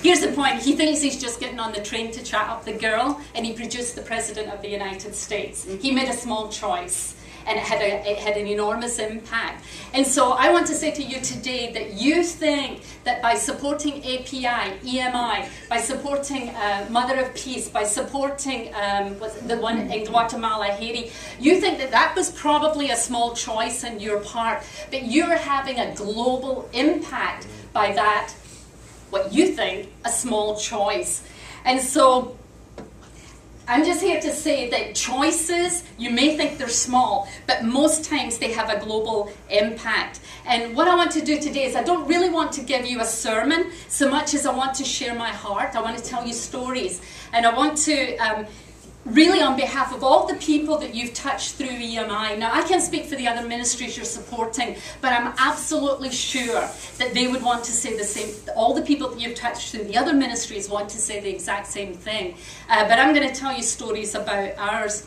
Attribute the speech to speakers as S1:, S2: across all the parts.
S1: Here's the point. He thinks he's just getting on the train to chat up the girl, and he produced the President of the United States. He made a small choice, and it had an enormous impact. And so I want to say to you today that you think that by supporting API, EMI, by supporting Mother of Peace, by supporting the one in Guatemala, Haiti, you think that that was probably a small choice on your part, but you're having a global impact by that, what you think, a small choice. And so I'm just here to say that choices, you may think they're small, but most times they have a global impact. And what I want to do today is I don't really want to give you a sermon so much as I want to share my heart. I want to tell you stories. And I want to really on behalf of all the people that you've touched through EMI. Now I can't speak for the other ministries you're supporting, but I'm absolutely sure that they would want to say the same. All the people that you've touched through the other ministries want to say the exact same thing. But I'm going to tell you stories about ours.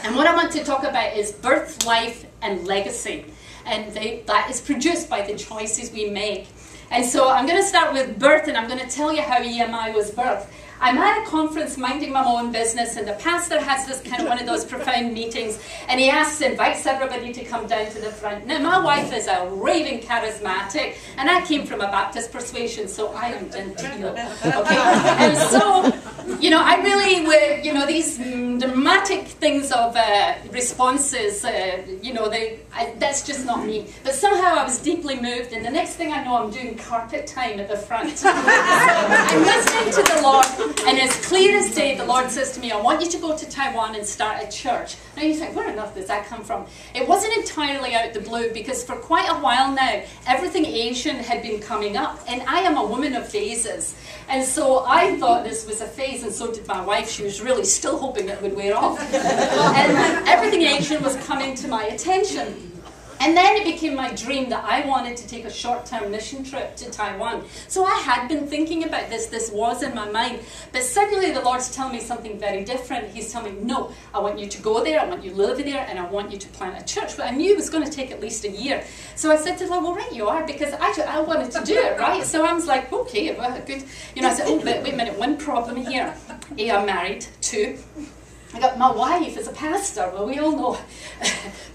S1: And what I want to talk about is birth, life, and legacy. And that is produced by the choices we make. And so I'm going to start with birth, and I'm going to tell you how EMI was birthed. I'm at a conference minding my own business, and the pastor has this kind of one of those profound meetings, and he invites everybody to come down to the front. Now, my wife is a raving charismatic, and I came from a Baptist persuasion, so I am genteel, okay? And so, you know, I really, these dramatic things of responses, that's just not me. But somehow I was deeply moved, and the next thing I know, I'm doing carpet time at the front. So I'm listening to the Lord. And as clear as day, the Lord says to me, I want you to go to Taiwan and start a church. Now you think, where on earth does that come from? It wasn't entirely out the blue, because for quite a while now, everything Asian had been coming up. And I am a woman of phases. And so I thought this was a phase, and so did my wife. She was really still hoping it would wear off. And everything Asian was coming to my attention. And then it became my dream that I wanted to take a short-term mission trip to Taiwan. So I had been thinking about this. This was in my mind. But suddenly the Lord's telling me something very different. He's telling me, no, I want you to go there, I want you to live there, and I want you to plant a church. But I knew it was going to take at least a year. So I said to the Lord, well, right you are, because I wanted to do it, right? So I was like, okay, well, good. You know, I said, oh, but wait a minute, one problem here. A, I'm married. 2, I got my wife as a pastor. Well, we all know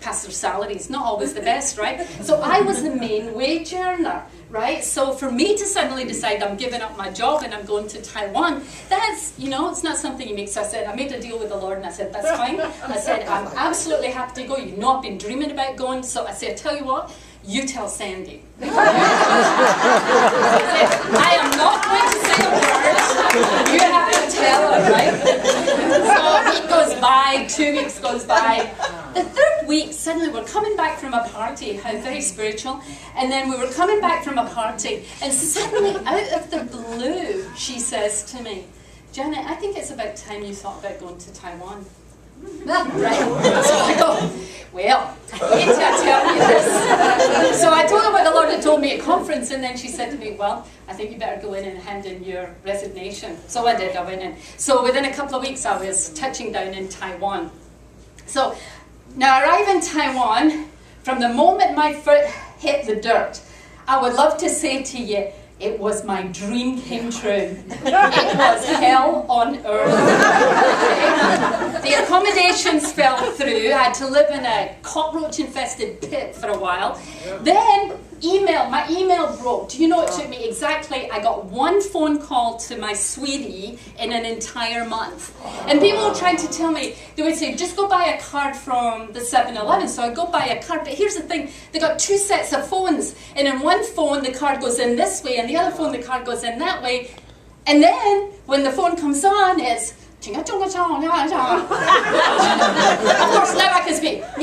S1: pastor salary is not always the best, right? So I was the main wage earner, right? So for me to suddenly decide I'm giving up my job and I'm going to Taiwan, that's, it's not something you make. So I said, I made a deal with the Lord, and I said, that's fine. I said, I'm absolutely happy to go. You know I've been dreaming about going. So I said, tell you what, you tell Sandy. I am not going to say a word. You have to tell her, right? So a week goes by, 2 weeks goes by. The 3rd week, suddenly we're coming back from a party, how very spiritual, and then we were coming back from a party, and suddenly, out of the blue, she says to me, Janet, I think it's about time you thought about going to Taiwan. Right? So I go, well, I hate to tell you this. So I told her what the Lord had told me at conference, and then she said to me, well, I think you better go in and hand in your resignation. So I did, I went in. So within a couple of weeks, I was touching down in Taiwan. So now I arrive in Taiwan, from the moment my foot hit the dirt, I would love to say to you, it was my dream came true. It was hell on earth. The accommodations fell through. I had to live in a cockroach-infested pit for a while. Then my email broke. Do you know it took me exactly, I got 1 phone call to my sweetie in an entire month. And people were trying to tell me, they would say, just go buy a card from the 7-Eleven. So I go buy a card, but here's the thing, they got 2 sets of phones. And in one phone, the card goes in this way, and the other phone, the card goes in that way. And then, when the phone comes on, it's of course, now I can speak. Right,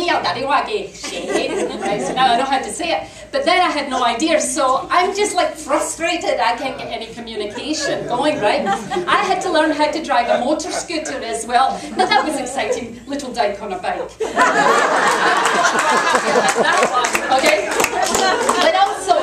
S1: so now I know how to say it. But then I had no idea, so I'm just like frustrated. I can't get any communication going, right? I had to learn how to drive a motor scooter as well. Now that was exciting. Little dyke on a bike. Okay? But also,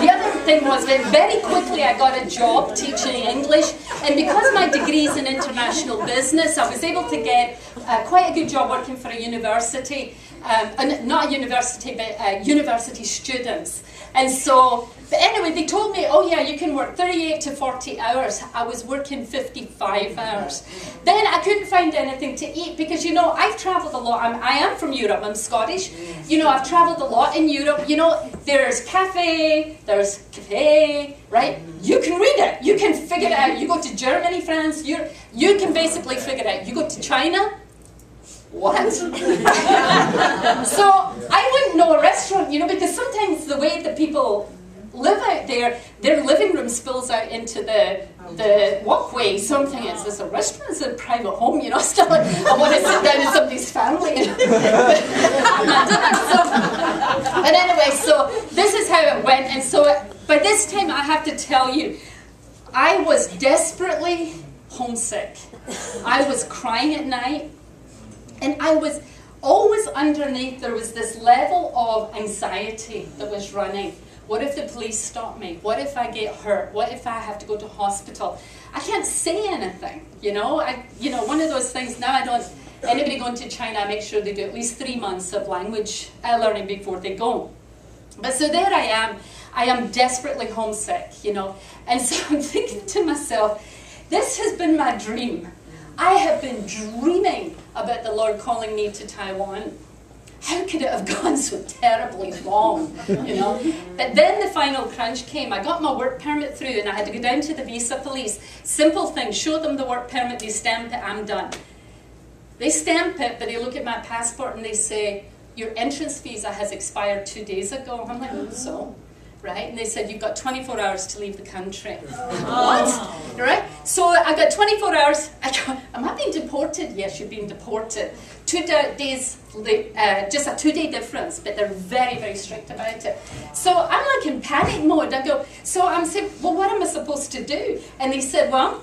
S1: the other thing was that very quickly I got a job teaching English, and because my degree is in international business, I was able to get quite a good job working for a university, not a university, but university students. And so But anyway, they told me, oh yeah, you can work 38 to 40 hours. I was working 55 hours. Then I couldn't find anything to eat because, you know, I've travelled a lot. I am from Europe, I'm Scottish. You know, I've travelled a lot in Europe. You know, there's cafe, right? You can read it. You can figure it out. You go to Germany, France, you can basically figure it out. You go to China, what? So I wouldn't know a restaurant, you know, because sometimes the way that people live out there, their living room spills out into the walkway. Something is this a restaurant? Is it a private home? You know, still like, I want to sit down in somebody's family. But anyway, so this is how it went. And so by this time, I have to tell you, I was desperately homesick. I was crying at night. And I was always underneath, there was this level of anxiety that was running. What if the police stop me? What if I get hurt? What if I have to go to hospital? I can't say anything, you know? You know, one of those things, now I don't, anybody going to China, I make sure they do at least 3 months of language learning before they go. But so there I am desperately homesick, you know? And so I'm thinking to myself, this has been my dream. I have been dreaming about the Lord calling me to Taiwan. How could it have gone so terribly wrong, you know? But then the final crunch came. I got my work permit through and I had to go down to the visa police. Simple thing, show them the work permit, they stamp it, I'm done. They stamp it, but they look at my passport and they say, your entrance visa has expired 2 days ago. I'm like, oh, so? Right? And they said, you've got 24 hours to leave the country. What? Right? So I got 24 hours. Am I being deported? Yes, you're being deported. 2 days, just a 2-day difference, but they're very, very strict about it. So I'm like in panic mode. I go, so I'm saying, well, what am I supposed to do? And they said, well,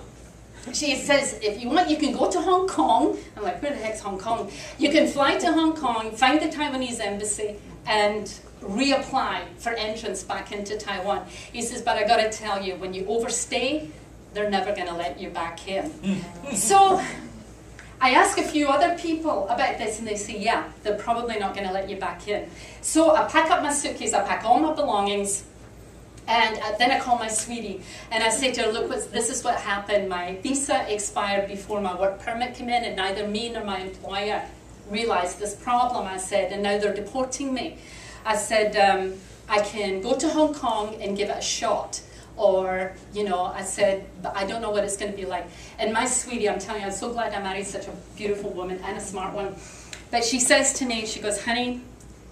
S1: she says, if you want, you can go to Hong Kong. I'm like, where the heck's Hong Kong? You can fly to Hong Kong, find the Taiwanese embassy, and reapply for entrance back into Taiwan. He says, but I got to tell you, when you overstay, they're never going to let you back in. So I ask a few other people about this, and they say, yeah, they're probably not going to let you back in. So I pack up my suitcase, I pack all my belongings, and then I call my sweetie, and I say to her, look, this is what happened. My visa expired before my work permit came in, and neither me nor my employer realized this problem, I said, and now they're deporting me. I said, I can go to Hong Kong and give it a shot. Or, you know, I said, but I don't know what it's going to be like. And my sweetie, I'm telling you, I'm so glad I married such a beautiful woman and a smart one. But she says to me, she goes, honey,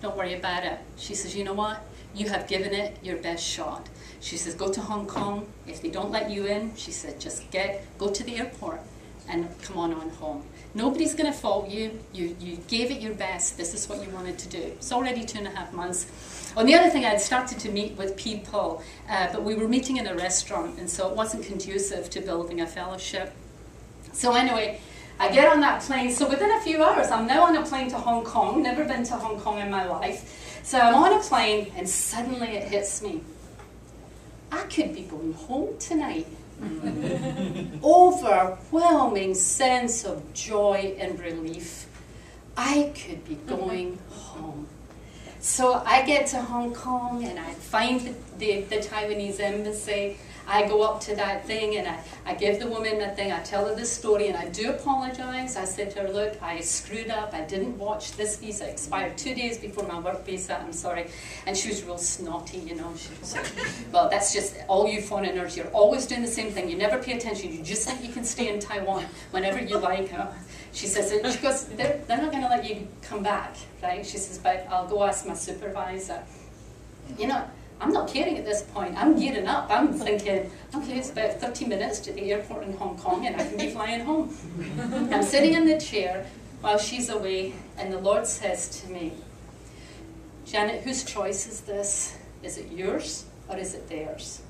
S1: don't worry about it. She says, you know what? You have given it your best shot. She says, go to Hong Kong. If they don't let you in, she said, just go to the airport and come on home. Nobody's going to fault you. You gave it your best. This is what you wanted to do. It's already 2.5 months. On the other thing, I'd started to meet with people, but we were meeting in a restaurant, and so it wasn't conducive to building a fellowship. So anyway, I get on that plane. So within a few hours, I'm now on a plane to Hong Kong. Never been to Hong Kong in my life. So I'm on a plane, and suddenly it hits me. I could be going home tonight. Overwhelming sense of joy and relief. I could be going home. So I get to Hong Kong and I find the Taiwanese embassy. I go up to that thing and I give the woman the thing, I tell her the story, and I do apologize. I said to her, look, I screwed up, I didn't watch this visa, expired 2 days before my work visa, I'm sorry. And she was real snotty, you know. She was like, well, that's just all you foreigners, you're always doing the same thing, you never pay attention, you just think you can stay in Taiwan whenever you like. She says, she goes, they're not going to let you come back, right? She says, but I'll go ask my supervisor. You know, I'm not caring at this point. I'm gearing up. I'm thinking, okay, it's about 30 minutes to the airport in Hong Kong and I can be flying home. I'm sitting in the chair while she's away, and the Lord says to me, Janet, whose choice is this? Is it yours or is it theirs?